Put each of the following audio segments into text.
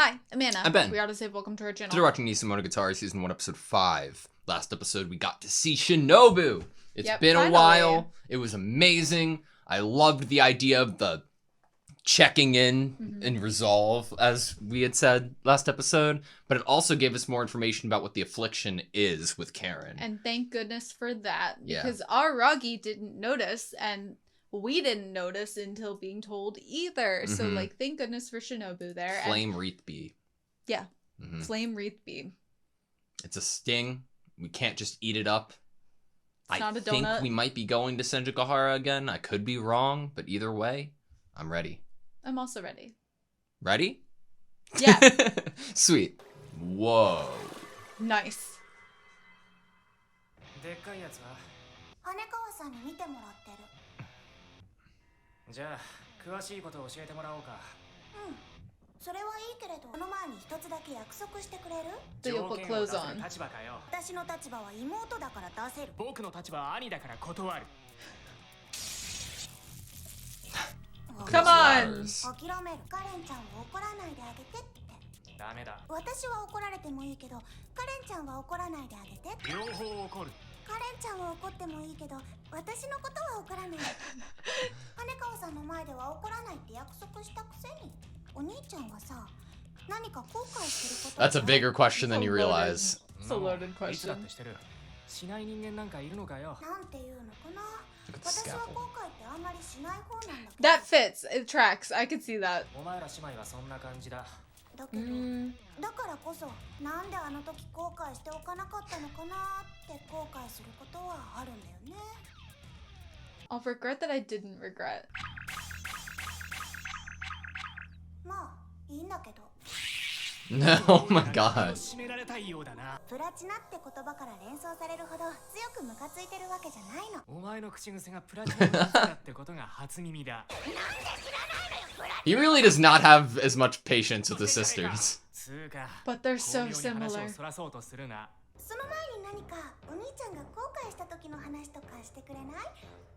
Hi, I'm Anna. I'm Ben. We AutoSave. Welcome to our channel. Today we're watching Nisemonogatari Season 1, Episode 5. Last episode, we got to see Shinobu. It's been finally. a while. It was amazing. I loved the idea of the checking in and resolve, as we had said last episode. But it also gave us more information about what the affliction is with Karen. And thank goodness for that. Yeah. Because Aragi didn't notice, and we didn't notice until being told either. So, thank goodness for Shinobu there. Flame Wreath Bee. Yeah. Flame Wreath Bee. It's a sting. We can't just eat it up. It's not a think donut. we might be going to Senjukahara again. I could be wrong, but either way, I'm ready. I'm also ready. Ready? Yeah. Sweet. Whoa. Nice. でっかいやつは羽川さんに見てもらってる。じゃあ詳しいことを教えてもらおうか。うん。それはいいけれど、この前に一つだけ約束してくれる？ So you'll put clothes on. 立場かよ。私の立場は妹だから出せる。僕の立場は兄だから断る。Come on! 諦める。カレンちゃんを怒らないであげてって。ダメだ。私は怒られてもいいけど、カレンちゃんは怒らないであげて。両方怒る。カレンちゃんは怒ってもいいけど、私のことは怒らない。羽川さんの前では怒らないって約束したくせに。お兄ちゃんはさ、何か後悔してること。 That's a bigger question than you realize. It's a loaded いつだっ question. てしてる。しない人間なんかいるのかよ。なんていうのかな。 Look at the 私は scaffold. 後悔ってあんまりしない方なんだけど。 That fits. It tracks. I could see that. お前ら姉妹はそんな感じだ。だけど、だからこそなんであの時後悔しておかなかったのかなって後悔することはあるんだよね。 I'll regret that I didn't regret. まあいいんだけど。 No, oh my god. 締められたいようだな。プラチナって言葉から連想されるほど強くムカついてるわけじゃないの。お前の口癖がプラチナだってことが初耳だ。 He really does not have as much patience with the sisters. つうか。 But they're so 巧妙に話を similar. そらそうとするな。その前に何かお兄ちゃんが後悔した時の話とかしてくれない？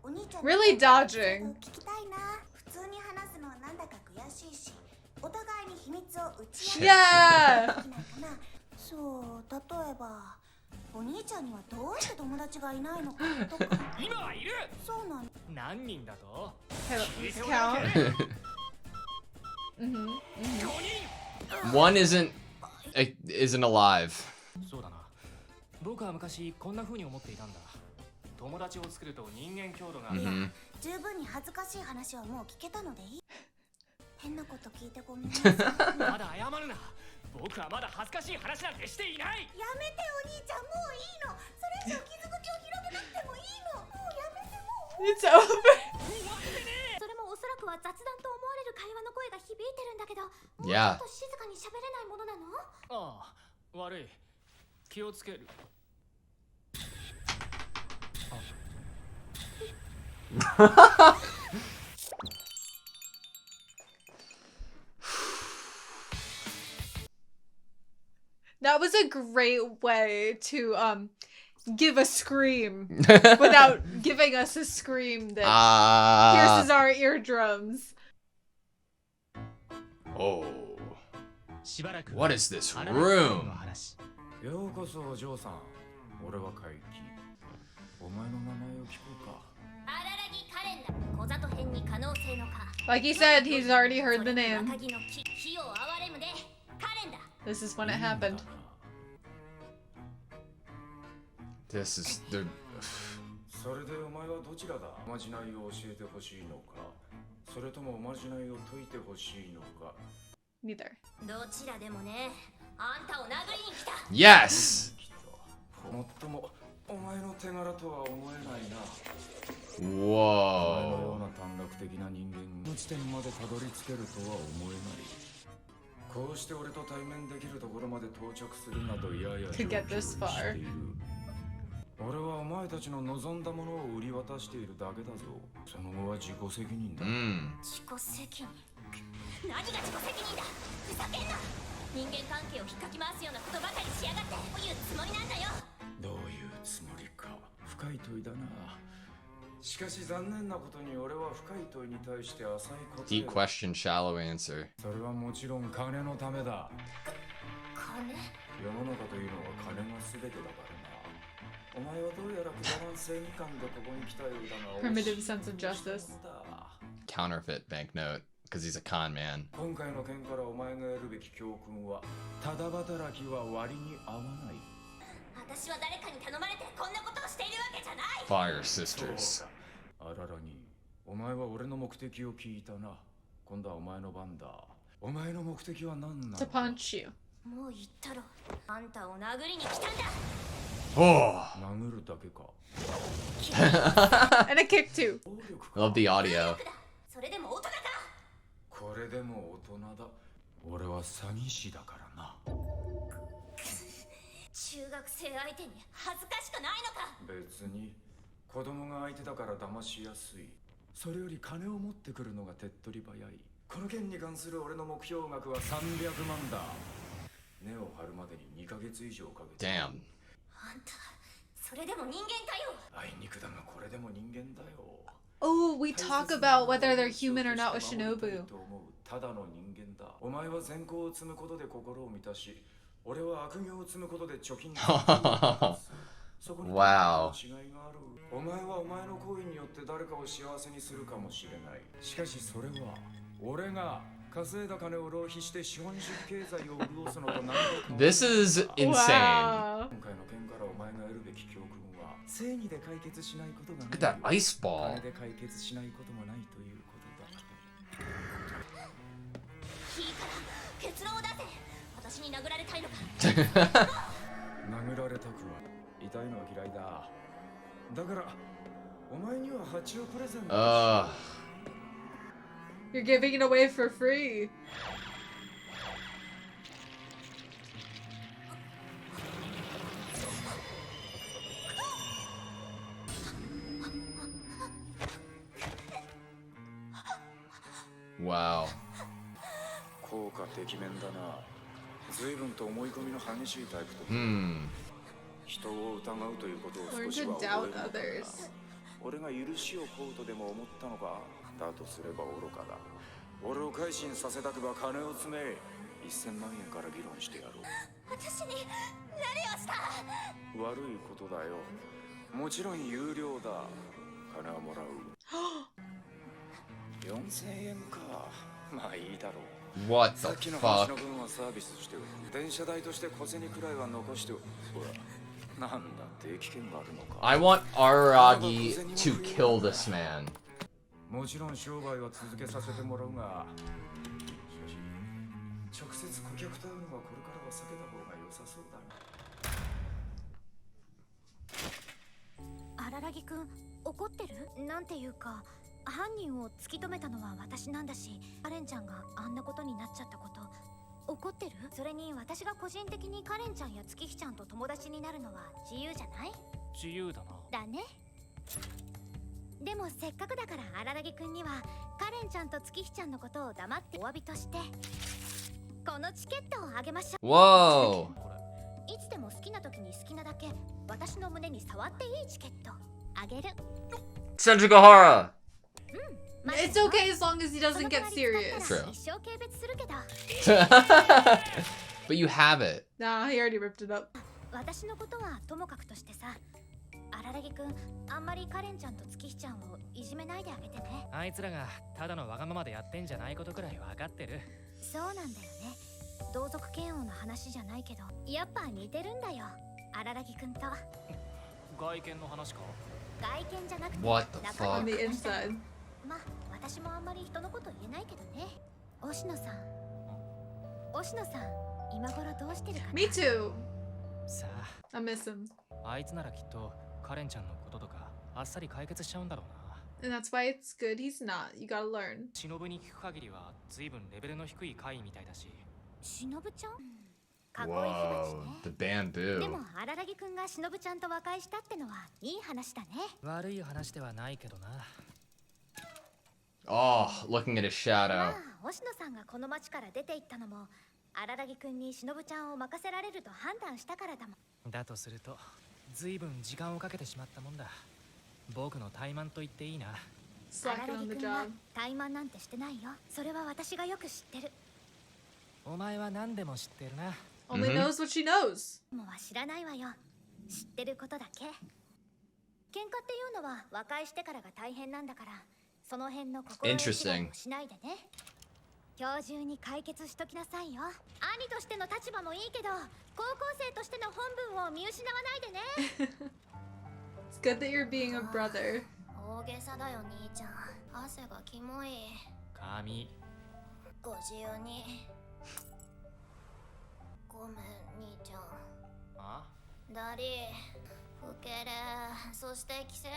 お兄ちゃん Really dodging. 聞きたいな。普通に話すのはなんだか悔しいし、お互いに秘密を打ち明け Yeah! できないかな。そう、例えばお兄ちゃんにはどうして友達がいないのかとか。今はいる。そうなの。何人だと？ Okay, let's count. One isn't alive. そうだな。僕は昔こんな風に思っていたんだ。友達を作ると人間強度が。十分に恥ずかしい話はもう聞けたのでいい。変なこと聞いてごめんなさい。まだ謝るな。僕はまだ恥ずかしい話なんてしていない。やめてお兄ちゃん、もういいの。それ以上傷口を広げなくてもいいの。もうやめてもう。 It's over. それもおそらくは雑談と思われる会話の声が響いてるんだけど、もうちょ Yeah. っと静かに喋れないものなの？ああ、悪い。気をつける。 That was a great way to give a scream without giving us a scream that pierces our eardrums. Oh. しばらく。 What is this room? ようこそお嬢さん。俺は海輝。お前の名前を聞こうか。荒木カレンだ。小里編に可能性のか。 Like he said, he's already heard the name. 若木の木、火を憐れむで。カレンだ。 This is when it happened. This is the. それでお前はどちらだ？おまじないを教えてほしいのか、それともおまじないを解いてほしいのか。 Neither. どちらでもね。あんたを殴りに来た。 Yes! もっともお前の手柄とは思えないな。お前のよう Whoa. な短絡的な人間の地点までたどり着けるとは思えない。こうして俺と対面できるところまで到着するなどやや To get this far. している。俺はお前たちの望んだものを売り渡しているだけだぞ。その後は自己責任だ。自己責任。何が自己責任だ。ふざけんな。人間関係を引っかき回すようなことばかりしやがって。どういうつもりなんだよ。どういうつもりか。深い問いだな。しかし残念なことに俺は深い問いに対して浅い答え Deep question, shallow answer. それはもちろん金のためだ。金？世の中というのは金が全てだからな。お前はどうやらくだらん正義感でここに来たようだが Primitive sense of justice. Counterfeit banknote, because he's a con man. 今回の件からお前が得るべき教訓はただ働きは割に合わない。私は誰かに頼まれてこんなことをしているわけじゃない。 Fire sisters. あららに、お前は俺の目的を聞いたな。今度はお前の番だ。お前の目的は何なの To punch you. もう言ったろ。あんたを殴りに来たんだ。 Oh, 殴るだけか。 And a kick too. 暴力 I love the audio. それでも大人だ。これでも大人だ。俺は詐欺師だからな。中学生相手に恥ずかしくないのか。別に子供が相手だから騙しやすい。それより金を持ってくるのが手っ取り早い。この件に関する俺の目標額は300万だ。根を張るまでに2ヶ月以上かけて。 Damn. あんた、それでも人間かよ。あいにくだがこれでも人間だよ。 Oh, we talk about whether they're human or not with Shinobu. ただの人間だ。お前は善行を積むことで心を満たし、俺は悪行を積むことで貯金。そこに違いがある。お前はお前の行為によって誰かを幸せにするかもしれない。しかしそれは俺が稼いだ金を浪費して資本主義経済を潤すのと何か。 This is insane. Wow. 今回の件からお前が得るべき教訓は正義で解決しないことがない。 Look at that ice ball. 金で解決しないこともないということだ。いいから結論を出せ。私に殴られたいのか。殴られたくは痛いのは嫌いだ。だからお前には蜂をプレゼント。 You're giving it away for free. Wow. 効果てきめんだな。随分と思い込みの激しいタイプと。人を疑うということを少しは覚えるのかな。俺が許しを請うとでも思ったのか。だとすれば愚かだ。俺を改心させたくば金を詰め、1000万円から議論してやろう。私に何をした。悪いことだよ。もちろん有料だ。金はもらう。4000円か。まあいいだろう。 What さっ the きの話 fuck? の分はサービスしておく。電車代として小銭くらいは残しておく。ほら、なんだ定期券があるのか。 I want Araragi to kill this man. もちろん商売は続けさせてもらうが、しかし直接顧客と会うのはこれからは避けた方が良さそうだな。荒木くん、怒ってる？なんていうか、犯人を突き止めたのは私なんだし、カレンちゃんがあんなことになっちゃったこと、怒ってる？それに私が個人的にカレンちゃんや月日ちゃんと友達になるのは自由じゃない？自由だな。だね。でもせっかくだから荒木くんにはカレンちゃんと月日ちゃんのことを黙ってお詫びとしてこのチケットをあげましょう。 Whoa. いつでも好きな時に好きなだけ私の胸に触っていいチケットあげる。 Senjugahara. It's okay as long as he doesn't get serious. True. 一生軽蔑するけど But you have it. Nah, he already ripped it up. 私のことはともかくとしてさ、荒木くん、あんまりカレンちゃんと月日ちゃんをいじめないであげてね。あいつらがただのわがままでやってんじゃないことくらい分かってる。そうなんだよね。同族嫌悪の話じゃないけど、やっぱ似てるんだよ、荒木くんと。外見の話か。外見じゃなくて What the 中 On 身 the inside. まあ私もあんまり人のこと言えないけどね。押野さん、押野さん、今頃どうしてるかな。 Me too. さ I miss him. あ、あいつならきっとカレンちゃんのこととかあっさり解決しちゃうんだろうな。 And that's why it's good he's not. You gotta learn. 忍に聞く限りは随分レベルの低い怪異みたいだし。忍ちゃん、かっこいい火 Whoa. 鉢 The ね。で bamboo. も荒木くんが忍ちゃんと和解したってのはいい話だね。悪い話ではないけどな。Oh, looking at his ま shadow. あ押野さんがこの町から出て行ったのも荒木くんに忍ちゃんを任せられると判断したからだもん。だとすると随分時間をかけてしまったもんだ。僕の怠慢と言っていいな。 Slacking on the 君は job. 怠慢なんてしてないよ。それは私がよく知ってる。お前は何でも知ってる。お前は何でも知ってるな。 Only knows what she knows. もうは知らないわよ。知ってることだけ。喧嘩っていうのは和解してからが大変なんだから、その辺の心得違いをしないでね。今日中に解決しときなさいよ。兄としての立場もいいけど、高校生としての本分を見失わないでね。It's good that you're being a brother. 大げさだよ兄ちゃん。汗がキモい。髪。ご自由に。ごめん兄ちゃん。あ？ダリー、ふける、そしてキセル。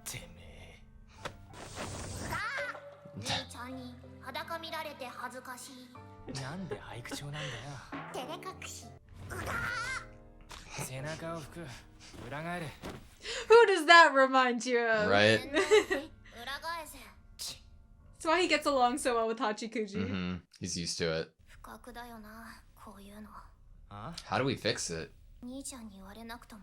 てめえ。兄ちゃんに裸見られて恥ずかしい。なんで俳句調なんだよ。照れ隠し。背中を拭く。裏返れ。 Who does that remind you of? Right? 裏返せ。 That's why he gets along so well with Hachikuji. He's used to it. 不覚だよな、こういうの。あ？ How do we fix it? 兄ちゃんに言われなくとも、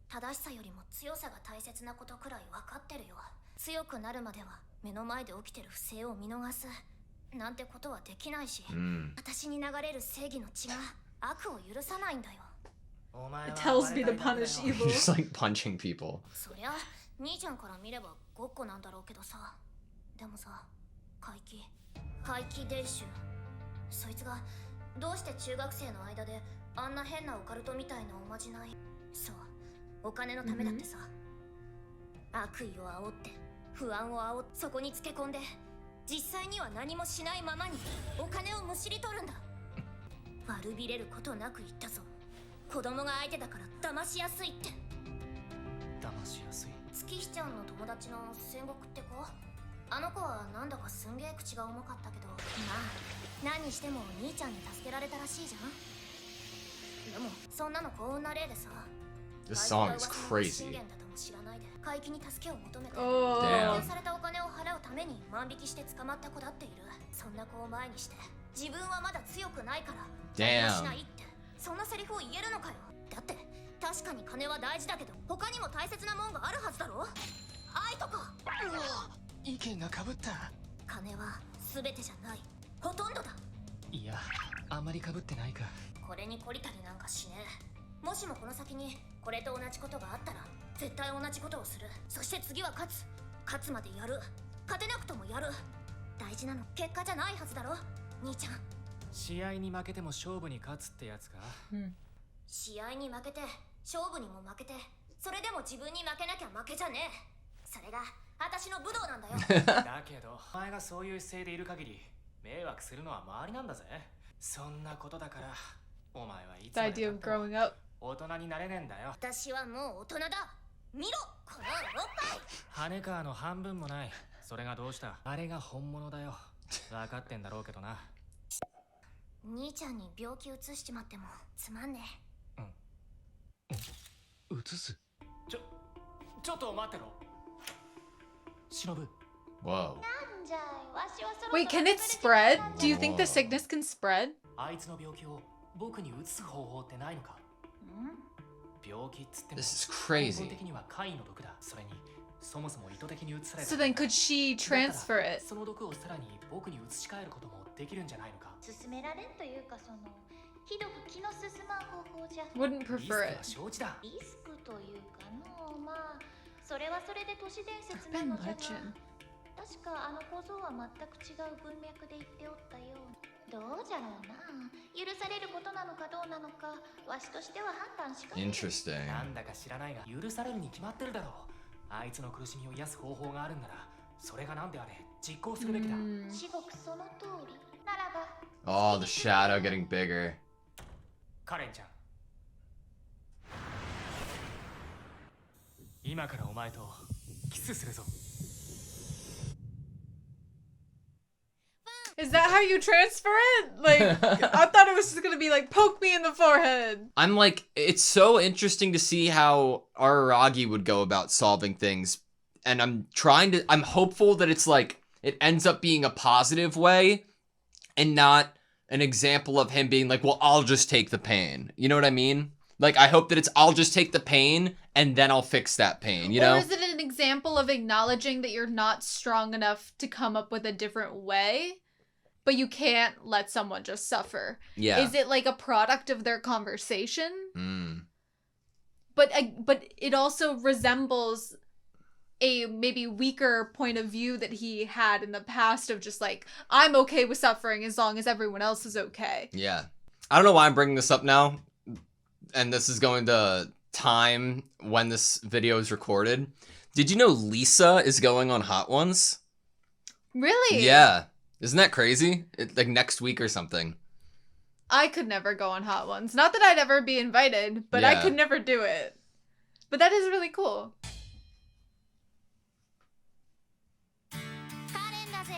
正しさよりも強さが大切なことくらい分かってるよ。強くなるまでは目の前で起きてる不正を見逃すなんてことはできないし、私に流れる正義の血が悪を許さないんだよ。 It tells me to punish evil. Just like punching people. そりゃ兄ちゃんから見ればごっこなんだろうけどさ。でもさ、怪奇伝習、そいつがどうして中学生の間であんな変なオカルトみたいなおまじない。そう、お金のためだってさ。悪意を煽って不安を煽って、そこにつけ込んで実際には何もしないままにお金をむしり取るんだ。悪びれることなく言ったぞ。子供が相手だから騙しやすいって。騙しやすい。月日ちゃんの友達の戦国って子、あの子はなんだかすんげえ口が重かったけど、まあ何にしても兄ちゃんに助けられたらしいじゃん。でもそんなの幸運な例でさ。 This song is crazy. 怪奇に助けを求めて、 Oh. 要求されたお金を払うために万引きして捕まった子だっている。そんな子を前にして自分はまだ強くないから何もしないって、そんなセリフを言えるのかよ。だって確かに金は大事だけど、他にも大切なもんがあるはずだろ。愛とか。意見がかぶった。金は全てじゃない、ほとんどだ。いや、あまりかぶってないか。これに懲りたりなんかしねえ。もしもこの先にこれと同じことがあったら絶対同じことをする。そして次は勝つまでやる。勝てなくともやる。大事なの結果じゃないはずだろ兄ちゃん。試合に負けても勝負に勝つってやつか。試合に負けて勝負にも負けて、それでも自分に負けなきゃ負けじゃねえ。それが私の武道なんだよ。だけどお前がそういう姿勢でいる限り迷惑するのは周りなんだぜ。そんなことだからお前はいつ The まで idea 経 of っても growing up. 大人になれねえんだよ。私はもう大人だ。見ろこのおっぱい。羽川の半分もない。それがどうした？あれが本物だよ。分かってんだろうけどな。兄ちゃんに病気移しちまってもつまんねえ。移す？ちょっと待ってろ。忍。 Whoa. Wait, can it spread? Do you think the sickness can spread? あいつの病気を僕に移す方法ってないのか？病気っつっても This is crazy. 根本的には怪異の毒だ。それにそもそも意図的に移された。 So then could she transfer だから it? その毒をさらに僕に移し替えることもできるんじゃないのか？勧められんというか、そのひどく気の進まん方法じゃ。 Wouldn't リスク prefer は it. 承知だ。リスクというかの、まあそれはそれで都市伝説 Urban なのじゃが、 legend. 確かあの小僧は全く違う文脈で言っておったような。どうじゃろうな。許されることなのかどうなのか、わしとしては判断しかね。 Interesting. なんだか知らないが許されるに決まってるだろう。あいつの苦しみを癒す方法があるんなら、それが何であれ実行するべきだ。至極その通りならば。 Oh, the shadow getting bigger. カレンちゃん、今からお前とキスするぞ。 Is that how you transfer it? Like, I thought it was just gonna be like, poke me in the forehead. I'm like, it's so interesting to see how Araragi would go about solving things. And I'm hopeful that it's like, it ends up being a positive way and not an example of him being like, well, I'll just take the pain. You know what I mean? Like, I hope that it's, I'll just take the pain and then I'll fix that pain, you know? Or is it an example of acknowledging that you're not strong enough to come up with a different way, but you can't let someone just suffer? Yeah. Is it like a product of their conversation? Mm. But it also resembles a maybe weaker point of view that he had in the past of just like, I'm okay with suffering as long as everyone else is okay. Yeah. I don't know why I'm bringing this up now, and this is going to time when this video is recorded. Did you know Lisa is going on Hot Ones? Really? Yeah. Isn't that crazy? Like next week or something. I could never go on Hot Ones. Not that I'd ever be invited, but I Yeah. could never do it. But that is really cool. カレンだぜ。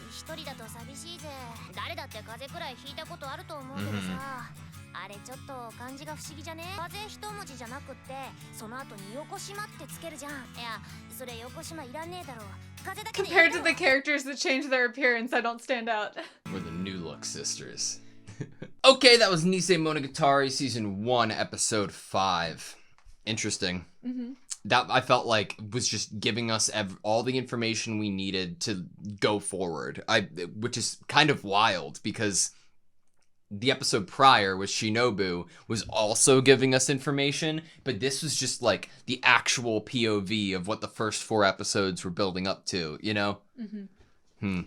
一人だと寂しいぜ。誰だって風邪くらいひいたことあると思うけどさ。あれちょっと漢字が不思議じゃね？風一文字じゃなくって、その後に横島ってつけるじゃん。いや、それ横島いらねえだろ。風だけでいいだろ。 Compared to the characters that change their appearance, I don't stand out. We're the New Look sisters. Okay, that was Nisemonogatari Season 1, Episode 5. Interesting. Mm-hmm. That, I felt like, was just giving us all the information we needed to go forward. Which is kind of wild, because the episode prior with Shinobu was also giving us information, but this was just like the actual POV of what the first 4 episodes were building up to, you know? Mm-hmm.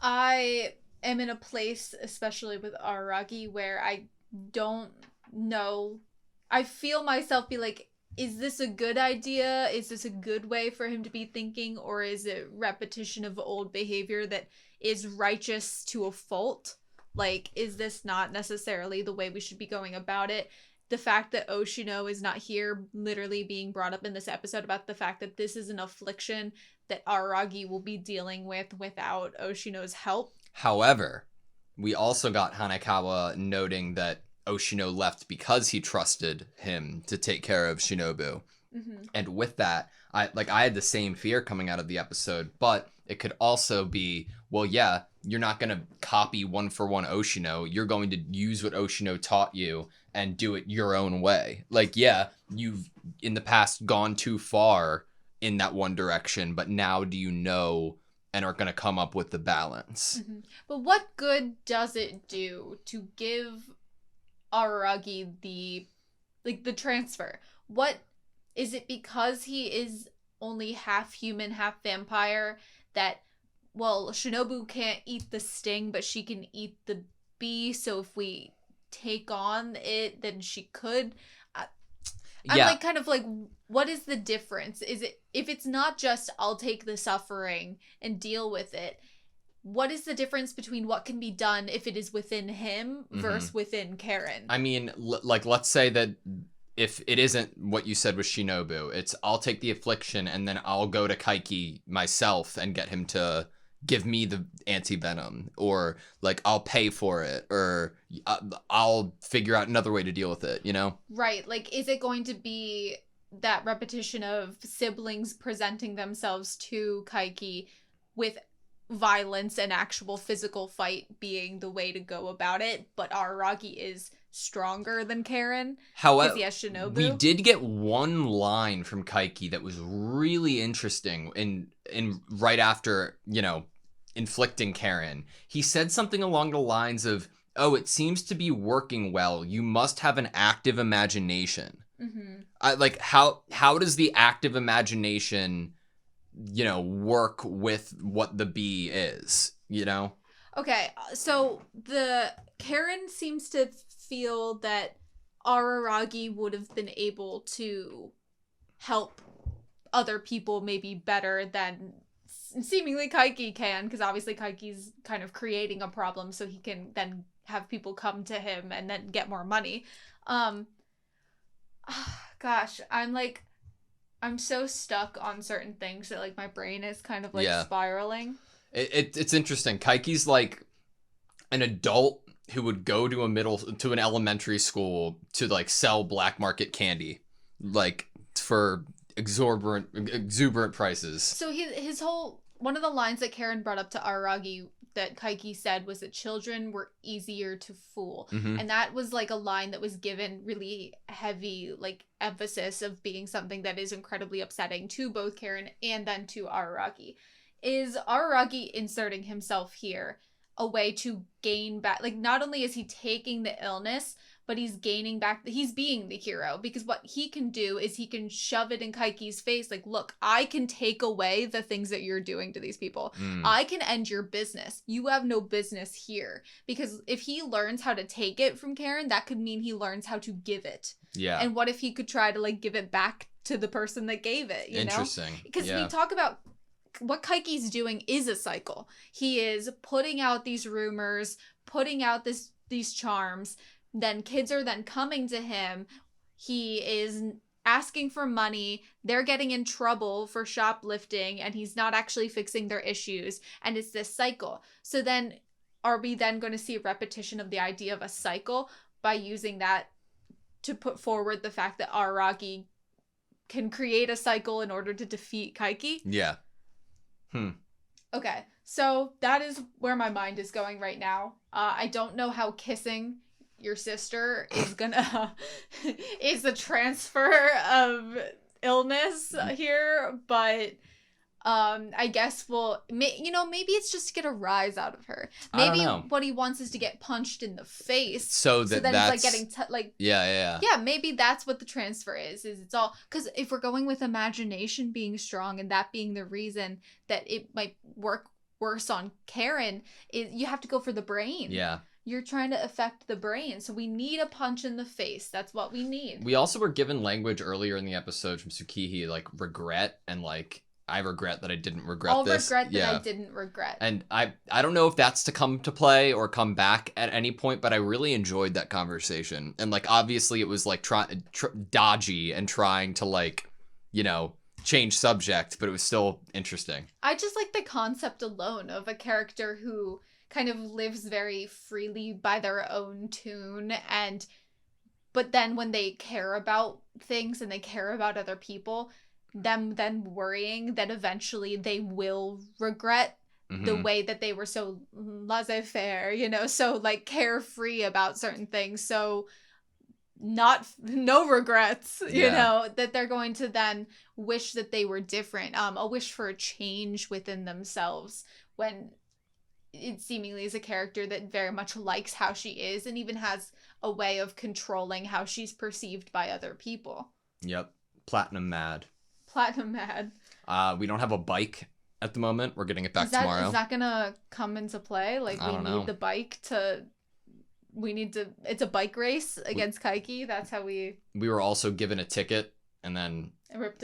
I am in a place, especially with Araragi, where I don't know. I feel myself be like, is this a good idea? Is this a good way for him to be thinking? Or is it repetition of old behavior that is righteous to a fault? Like, is this not necessarily the way we should be going about it? The fact that Oshino is not here, literally being brought up in this episode about the fact that this is an affliction that Araragi will be dealing with without Oshino's help. However, we also got Hanekawa noting that Oshino left because he trusted him to take care of Shinobu. Mm-hmm. And with that, I had the same fear coming out of the episode, but it could also be, well, yeah, you're not going to copy one for one Oshino. You're going to use what Oshino taught you and do it your own way. Like, yeah, you've in the past gone too far in that one direction, but now do you know and are going to come up with the balance? Mm-hmm. But what good does it do to give Araragi the transfer? What is it, because he is only half human, half vampire, that, well, Shinobu can't eat the sting, but she can eat the bee, so if we take on it, then she could. I'm Yeah. like, kind of like, what is the difference? Is it, if it's not just I'll take the suffering and deal with it, what is the difference between what can be done if it is within him versus within Karen? I mean, like, let's say that if it isn't what you said with Shinobu, it's I'll take the affliction and then I'll go to Kaiki myself and get him to give me the anti-venom, or like I'll pay for it, or I'll figure out another way to deal with it, you know? Right. Like, is it going to be that repetition of siblings presenting themselves to Kaiki with violence and actual physical fight being the way to go about it, but Araragi is stronger than Karen? However, he has Shinobu? we did get one line from Kaiki that was really interesting in right after, you know, inflicting Karen. He said something along the lines of, "Oh, it seems to be working well. You must have an active imagination." Mm-hmm. Like, how does the active imagination, you know, work with what the bee is, you know? Okay, so the Karen seems to feel that Araragi would have been able to help other people maybe better than seemingly Kaiki can, because obviously Kaiki's kind of creating a problem so he can then have people come to him and then get more money. Gosh, I'm so stuck on certain things that, like, my brain is kind of, like, spiraling. It's interesting. Kaiki's, like, an adult who would go to an elementary school to, like, sell black market candy, like, for exuberant prices. So his whole, one of the lines that Karen brought up to Araragi that Kaiki said was that children were easier to fool. Mhm. And that was like a line that was given really heavy like emphasis of being something that is incredibly upsetting to both Karen and then to Araragi. Is Araragi inserting himself here a way to gain back, like not only is he taking the illness, but he's gaining back, he's being the hero, because what he can do is he can shove it in Kaiki's face like, look, I can take away the things that you're doing to these people. I can end your business. You have no business here. Because if he learns how to take it from Karen, that could mean he learns how to give it. Yeah. And what if he could try to like give it back to the person that gave it, you know? Interesting. Because yeah. we talk about what Kaiki's doing is a cycle. He is putting out these rumors, putting out these charms. Then kids are then coming to him. He is asking for money. They're getting in trouble for shoplifting, and he's not actually fixing their issues. And it's this cycle. So then, are we then going to see a repetition of the idea of a cycle by using that to put forward the fact that Araragi can create a cycle in order to defeat Kaiki? Yeah. Okay, so that is where my mind is going right now. I don't know how kissing your sister is gonna is a transfer of illness here, but I guess maybe it's just to get a rise out of her. I don't Maybe know. what he wants is to get punched in the face, So then that's it's like getting yeah. yeah, maybe that's what the transfer is it's all, because if we're going with imagination being strong and that being the reason that it might work worse on Karen, you have to go for the brain. Yeah. You're trying to affect the brain, so we need a punch in the face. That's what we need. We also were given language earlier in the episode from Tsukihi, like regret and like, I regret that I didn't regret I'll this. regret that I didn't regret. And I don't know if that's to come to play or come back at any point, but I really enjoyed that conversation. And like, obviously it was like dodgy and trying to like, change subject, but it was still interesting. I just like the concept alone of a character who kind of lives very freely by their own tune, but then when they care about things and they care about other people, them then worrying that eventually they will regret the way that they were so laissez-faire, so like carefree about certain things, so no regrets, that they're going to then wish that they were different, a wish for a change within themselves, when it seemingly is a character that very much likes how she is and even has a way of controlling how she's perceived by other people. Yep. Platinum mad. We don't have a bike at the moment. We're getting it back tomorrow. Is that gonna come into play? Like, we need the bike it's a bike race against Kaiki. That's how we were also given a ticket and then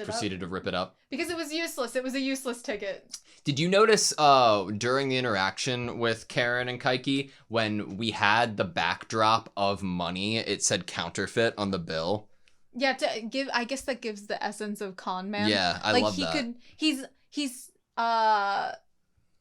proceeded to rip it up. Because it was useless. It was a useless ticket. Did you notice during the interaction with Karen and Kaiki, when we had the backdrop of money, it said counterfeit on the bill? Yeah, I guess that gives the essence of con man. Yeah, I love that.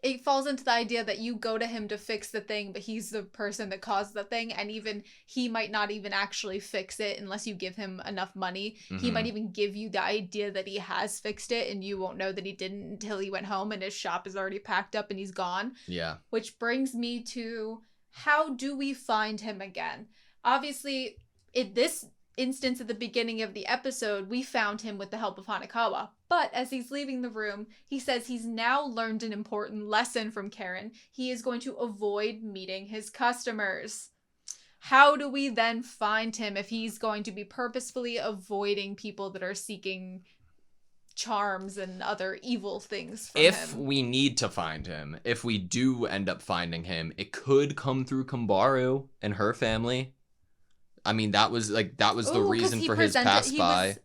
It falls into the idea that you go to him to fix the thing, but he's the person that caused the thing, and even he might not even actually fix it unless you give him enough money. He might even give you the idea that he has fixed it, and you won't know that he didn't until he went home and his shop is already packed up and he's gone. Yeah. Which brings me to, how do we find him again? Obviously, in this instance at the beginning of the episode, we found him with the help of Hanekawa. But as he's leaving the room, he says he's now learned an important lesson from Karen. He is going to avoid meeting his customers. How do we then find him if he's going to be purposefully avoiding people that are seeking charms and other evil things from him? We need to find him, if we do end up finding him, it could come through Kambaru and her family. I mean, that was the reason for his pass by.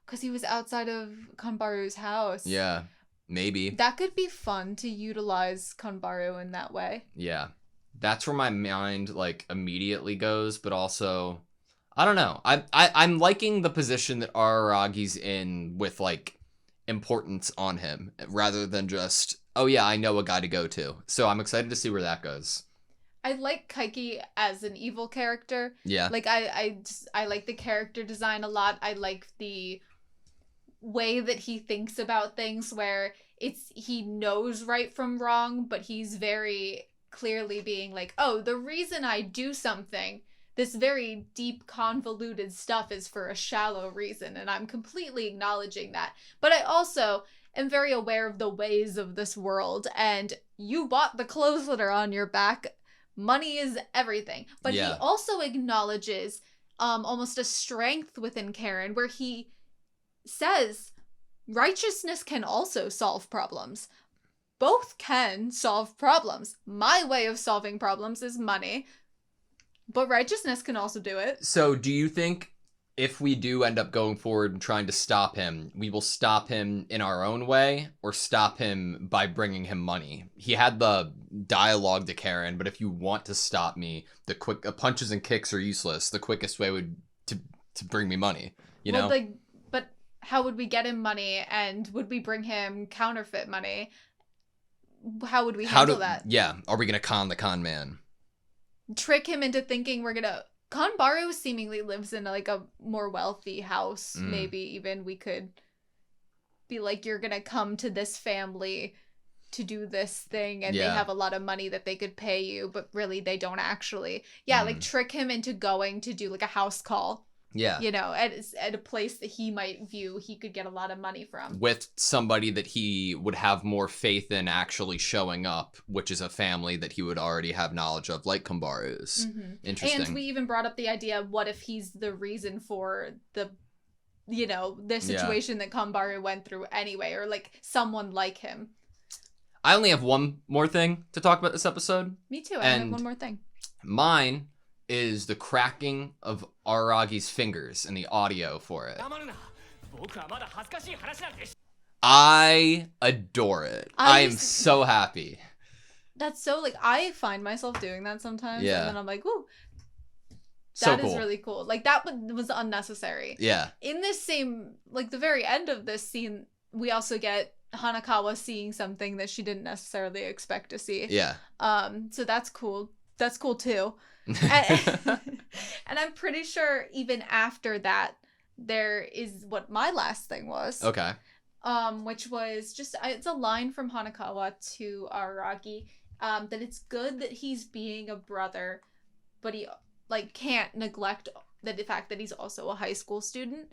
Because he was outside of Kanbaru's house. Yeah, maybe. That could be fun to utilize Kanbaru in that way. Yeah. That's where my mind, immediately goes, but also, I don't know. I'm liking the position that Araragi's in with, importance on him, rather than just, oh yeah, I know a guy to go to. So I'm excited to see where that goes. I like Kaiki as an evil character. Yeah. I like the character design a lot. I like the way that he thinks about things, where he knows right from wrong, but he's very clearly being like, oh, the reason I do something, this very deep, convoluted stuff, is for a shallow reason, and I'm completely acknowledging that. But I also am very aware of the ways of this world, and you bought the clothes that are on your back. Money is everything. But he also acknowledges almost a strength within Karen, where he says righteousness can also solve problems. Both can solve problems. My way of solving problems is money, but righteousness can also do it. So do you think if we do end up going forward and trying to stop him, we will stop him in our own way or stop him by bringing him money? He had the dialogue to Karen, but if you want to stop me, the quick punches and kicks are useless. The quickest way would to bring me money, you know? But how would we get him money, and would we bring him counterfeit money? How would we handle that? Yeah, are we going to con the con man? Trick him into thinking we're going to... Kanbaru seemingly lives in like a more wealthy house. Maybe even we could be like, you're going to come to this family to do this thing, and they have a lot of money that they could pay you, but really they don't actually. Yeah, like trick him into going to do like a house call. Yeah. You know, at a place that he might view he could get a lot of money from. With somebody that he would have more faith in actually showing up, which is a family that he would already have knowledge of, like Kambaru's. Interesting. And we even brought up the idea of what if he's the reason for the situation that Kambaru went through anyway, or like someone like him. I only have one more thing to talk about this episode. Me too. I have one more thing. Mine is the cracking of Aragi's fingers and the audio for it. I adore it. I am so happy. That's so, like, I find myself doing that sometimes. Yeah. And then I'm like, ooh. So That is really cool. Like, that was unnecessary. Yeah. In this same, like, the very end of this scene, we also get Hanakawa seeing something that she didn't necessarily expect to see. Yeah. So that's cool. That's cool too. And I'm pretty sure even after that, there is what my last thing was. Okay. Which was just, it's a line from Hanakawa to Araragi, that it's good that he's being a brother, but he like can't neglect the fact that he's also a high school student.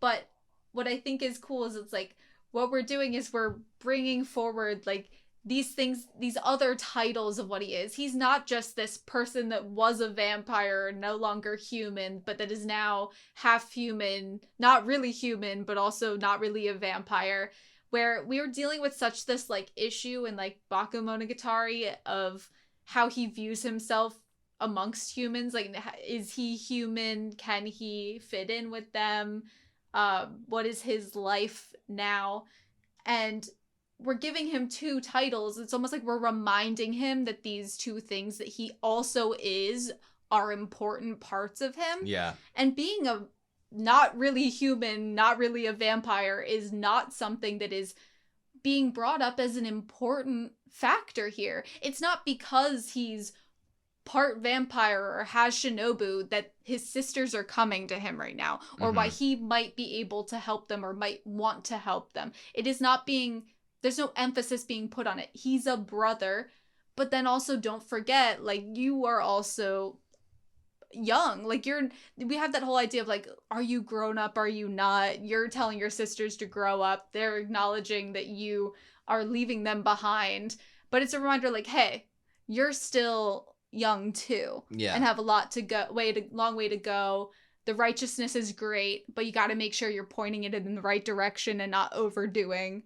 But what I think is cool is it's like, what we're doing is we're bringing forward like these things, these other titles of what he is. He's not just this person that was a vampire, no longer human, but that is now half human, not really human, but also not really a vampire. Where we were dealing with such this like issue in like Bakemonogatari of how he views himself amongst humans. Like, is he human? Can he fit in with them? What is his life now? And we're giving him two titles. It's almost like we're reminding him that these two things that he also is are important parts of him. Yeah. And being a not really human, not really a vampire is not something that is being brought up as an important factor here. It's not because he's part vampire or has shinobu that his sisters are coming to him right now, or why he might be able to help them or might want to help them. It is not being... There's no emphasis being put on it. He's a brother, but then also don't forget, like, you are also young. Like, we have that whole idea of, like, are you grown up? Are you not? You're telling your sisters to grow up. They're acknowledging that you are leaving them behind. But it's a reminder, like, hey, you're still young too. Yeah. And have a lot to go, long way to go. The righteousness is great, but you got to make sure you're pointing it in the right direction and not overdoing.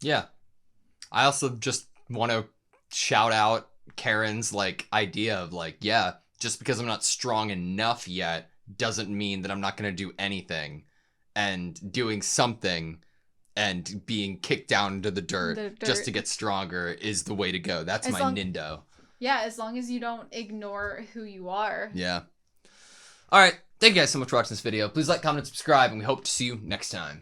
Yeah. I also just want to shout out Karen's like idea of like, yeah, just because I'm not strong enough yet doesn't mean that I'm not going to do anything. And doing something and being kicked down into the dirt just to get stronger is the way to go. That's my Nindo. Yeah, as long as you don't ignore who you are. Yeah. All right. Thank you guys so much for watching this video. Please like, comment, and subscribe, and we hope to see you next time.